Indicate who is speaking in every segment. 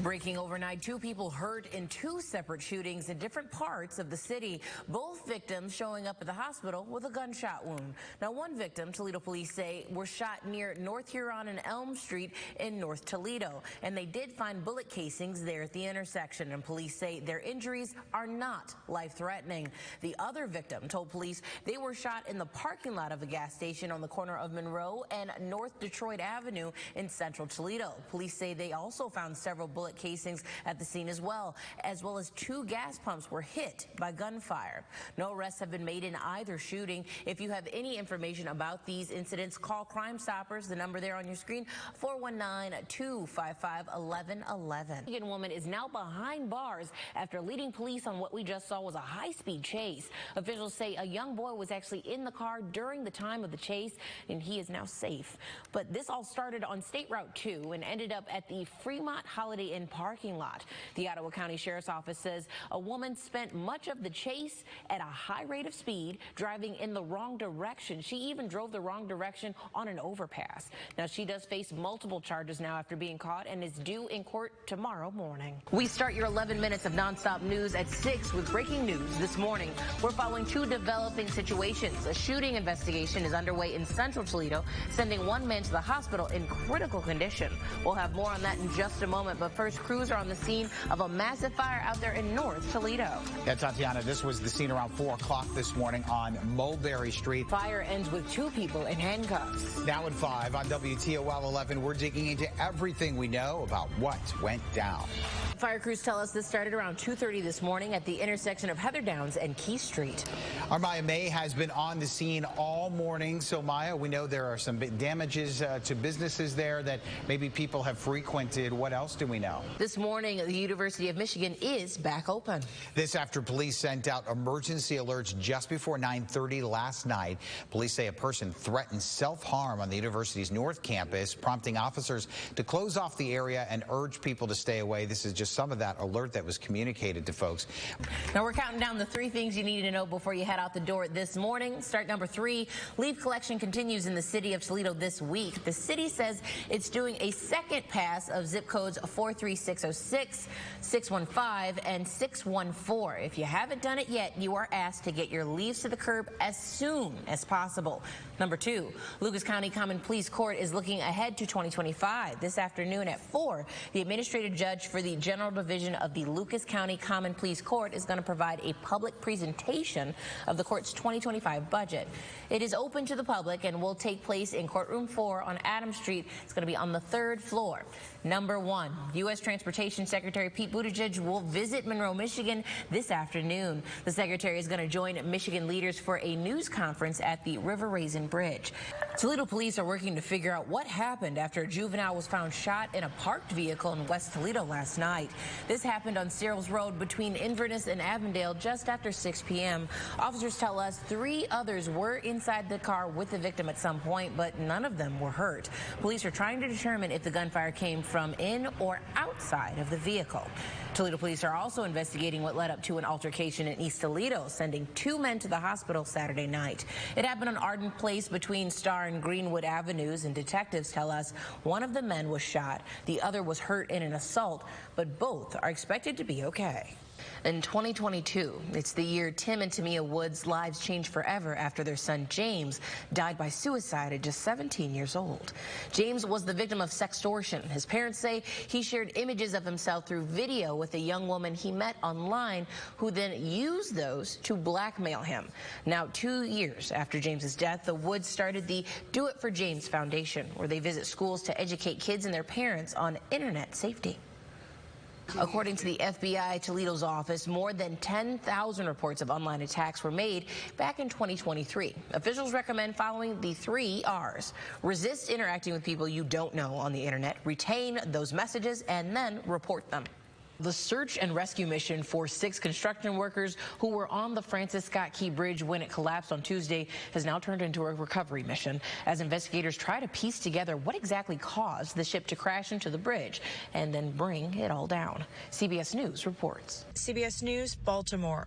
Speaker 1: Breaking overnight, 2 people hurt in 2 separate shootings in different parts of the city. Both victims showing up at the hospital with a gunshot wound. Now, one victim, Toledo police say, was shot near North Huron and Elm Street in North Toledo. And they did find bullet casings there at the intersection. And police say their injuries are not life-threatening. The other victim told police they were shot in the parking lot of a gas station on the corner of Monroe and North Detroit Avenue in central Toledo. Police say they also found several bullet casings at the scene as well as 2 gas pumps were hit by gunfire. No arrests have been made in either shooting. If you have any information about these incidents, call Crime Stoppers, the number there on your screen, 419-255-1111. A Michigan woman is now behind bars after leading police on what we just saw was a high-speed chase. Officials say a young boy was actually in the car during the time of the chase, and he is now safe. But this all started on State Route 2 and ended up at the Fremont Holiday Inn parking lot. The Ottawa County Sheriff's Office says a woman spent much of the chase at a high rate of speed, driving in the wrong direction. She even drove the wrong direction on an overpass. Now, she does face multiple charges now after being caught and is due in court tomorrow morning. We start your 11 minutes of nonstop news at 6 with breaking news this morning. We're following 2 developing situations. A shooting investigation is underway in central Toledo, sending 1 man to the hospital in critical condition. We'll have more on that in just a moment, but first, crews are on the scene of a massive fire out there in North Toledo.
Speaker 2: Yeah, TaTiana, this was the scene around 4 o'clock this morning on Mulberry Street.
Speaker 1: Fire ends with 2 people in handcuffs.
Speaker 2: Now at 5 on WTOL 11, we're digging into everything we know about what went down.
Speaker 1: Fire crews tell us this started around 2:30 this morning at the intersection of Heather Downs and Key Street.
Speaker 2: Our Maya May has been on the scene all morning. So, Maya, we know there are some big damages to businesses there that maybe people have frequented. What else do we know?
Speaker 1: This morning, the University of Michigan is back open.
Speaker 2: This after police sent out emergency alerts just before 9:30 last night. Police say a person threatened self-harm on the university's North Campus, prompting officers to close off the area and urge people to stay away. This is just some of that alert that was communicated to folks.
Speaker 1: Now we're counting down the 3 things you need to know before you head out the door this morning. Start number 3, leaf collection continues in the city of Toledo this week. The city says it's doing a second pass of zip codes 43606, 615, and 614. If you haven't done it yet, you are asked to get your leaves to the curb as soon as possible. Number 2, Lucas County Common Pleas Court is looking ahead to 2025. This afternoon at 4, the administrative judge for the General Division of the Lucas County Common Pleas Court is going to provide a public presentation of the court's 2025 budget. It is open to the public and will take place in courtroom 4 on Adams Street. It's going to be on the 3rd floor. Number 1, U.S. Transportation Secretary Pete Buttigieg will visit Monroe, Michigan this afternoon. The secretary is going to join Michigan leaders for a news conference at the River Raisin Bridge. Toledo police are working to figure out what happened after a juvenile was found shot in a parked vehicle in West Toledo last night. This happened on Searles Road between Inverness and Avondale just after 6 p.m. Officers tell us 3 others were inside the car with the victim at some point, but none of them were hurt. Police are trying to determine if the gunfire came from in or outside of the vehicle. Toledo police are also investigating what led up to an altercation in East Toledo, sending 2 men to the hospital Saturday night. It happened on Arden Place between Star and Greenwood Avenues, and detectives tell us one of the men was shot. The other was hurt in an assault, but both are expected to be okay. In 2022, it's the year Tim and Tamia Wood's lives changed forever after their son James died by suicide at just 17 years old. James was the victim of sextortion. His parents say he shared images of himself through video with a young woman he met online, who then used those to blackmail him. Now, 2 years after James's death, the Woods started the Do It for James Foundation, where they visit schools to educate kids and their parents on internet safety. According to the FBI Toledo's office, more than 10,000 reports of online attacks were made back in 2023. Officials recommend following the 3 R's. Resist interacting with people you don't know on the internet, retain those messages, and then report them. The search and rescue mission for 6 construction workers who were on the Francis Scott Key Bridge when it collapsed on Tuesday has now turned into a recovery mission as investigators try to piece together what exactly caused the ship to crash into the bridge and then bring it all down. CBS News reports.
Speaker 3: CBS News, Baltimore.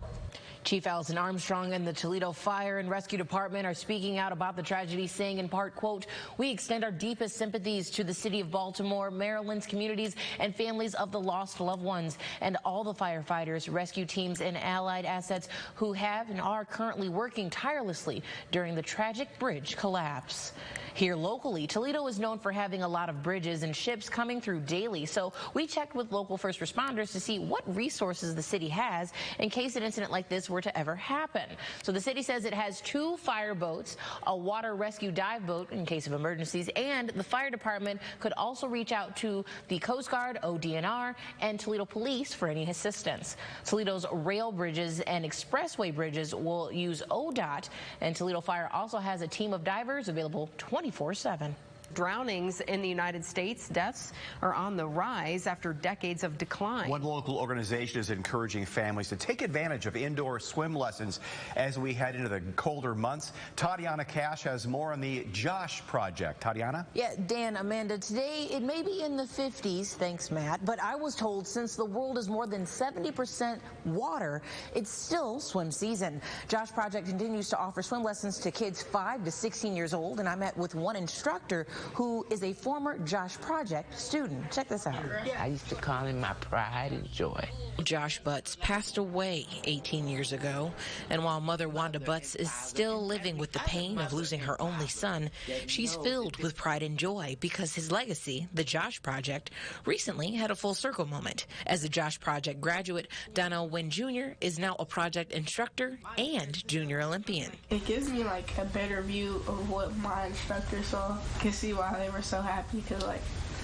Speaker 1: Chief Allison Armstrong and the Toledo Fire and Rescue Department are speaking out about the tragedy, saying in part, quote, "We extend our deepest sympathies to the city of Baltimore, Maryland's communities and families of the lost loved ones, and all the firefighters, rescue teams, and allied assets who have and are currently working tirelessly during the tragic bridge collapse." Here locally, Toledo is known for having a lot of bridges and ships coming through daily, so we checked with local first responders to see what resources the city has in case an incident like this were to ever happen. So the city says it has 2 fire boats, a water rescue dive boat in case of emergencies, and the fire department could also reach out to the Coast Guard, ODNR, and Toledo Police for any assistance. Toledo's rail bridges and expressway bridges will use ODOT, and Toledo Fire also has a team of divers available 24/7.
Speaker 3: Drownings in the United States, deaths are on the rise after decades of decline.
Speaker 4: One local organization is encouraging families to take advantage of indoor swim lessons as we head into the colder months. TaTiana Cash has more on the Josh Project. TaTiana?
Speaker 1: Yeah, Dan, Amanda, today it may be in the 50s, thanks Matt, but I was told since the world is more than 70% water, it's still swim season. Josh Project continues to offer swim lessons to kids 5 to 16 years old, and I met with one instructor who is a former Josh Project student. Check this out.
Speaker 5: I used to call him my pride and joy.
Speaker 1: Josh Butts passed away 18 years ago, and while mother Wanda Butts is still living with the pain of losing her only son, she's filled with pride and joy because his legacy, the Josh Project, recently had a full circle moment. As a Josh Project graduate, Donnell Wynn Jr. is now a project instructor and junior Olympian.
Speaker 6: It gives me like a better view of what my instructors saw. I can see why they were so happy, because like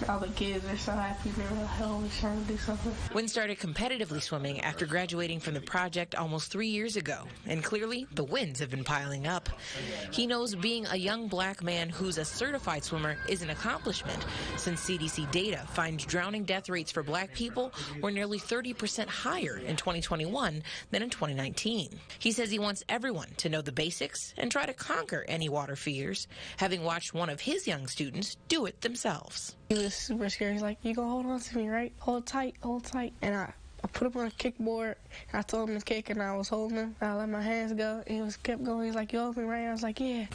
Speaker 6: all the kids are so happy. They were always trying to do something.
Speaker 1: Wynn started competitively swimming after graduating from the project almost 3 years ago, and clearly the wins have been piling up. He knows being a young black man who's a certified swimmer is an accomplishment, since CDC data finds drowning death rates for black people were nearly 30% higher in 2021 than in 2019. He says he wants everyone to know the basics and try to conquer any water fears, having watched one of his young students do it themselves.
Speaker 6: He was super scared. He's like, "You gonna hold on to me, right? Hold tight, hold tight." And I put him on a kickboard, and I told him to kick, and I was holding him. I let my hands go, and he kept going. He's like, "You hold me, right?" I was like, "Yeah."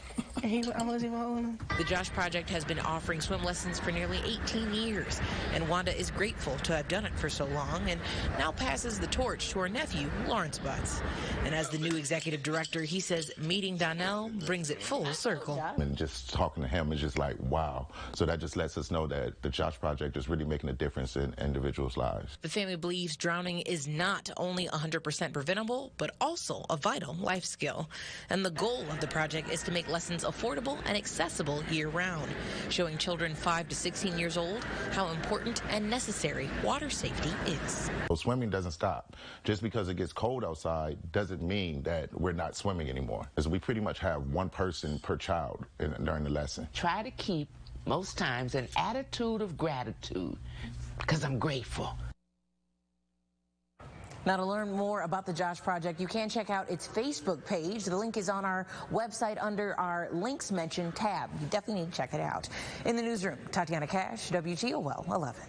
Speaker 6: And I wasn't even holding him.
Speaker 1: The Josh Project has been offering swim lessons for nearly 18 years, and Wanda is grateful to have done it for so long and now passes the torch to her nephew, Lawrence Butts. And as the new executive director, he says meeting Donnell brings it full circle.
Speaker 7: And just talking to him is just like, wow. So that just lets us know that the Josh Project is really making a difference in individuals' lives.
Speaker 1: The family believes drowning is not only 100% preventable, but also a vital life skill. And the goal of the project is to make lessons affordable and accessible year-round, showing children 5 to 16 years old how important and necessary water safety is.
Speaker 7: So swimming doesn't stop. Just because it gets cold outside doesn't mean that we're not swimming anymore. Because we pretty much have one person per child during the lesson.
Speaker 5: Try to keep, most times, an attitude of gratitude, because I'm grateful.
Speaker 1: Now, to learn more about the Josh Project, you can check out its Facebook page. The link is on our website under our links mentioned tab. You definitely need to check it out. In the newsroom, TaTiana Cash, WTOL 11.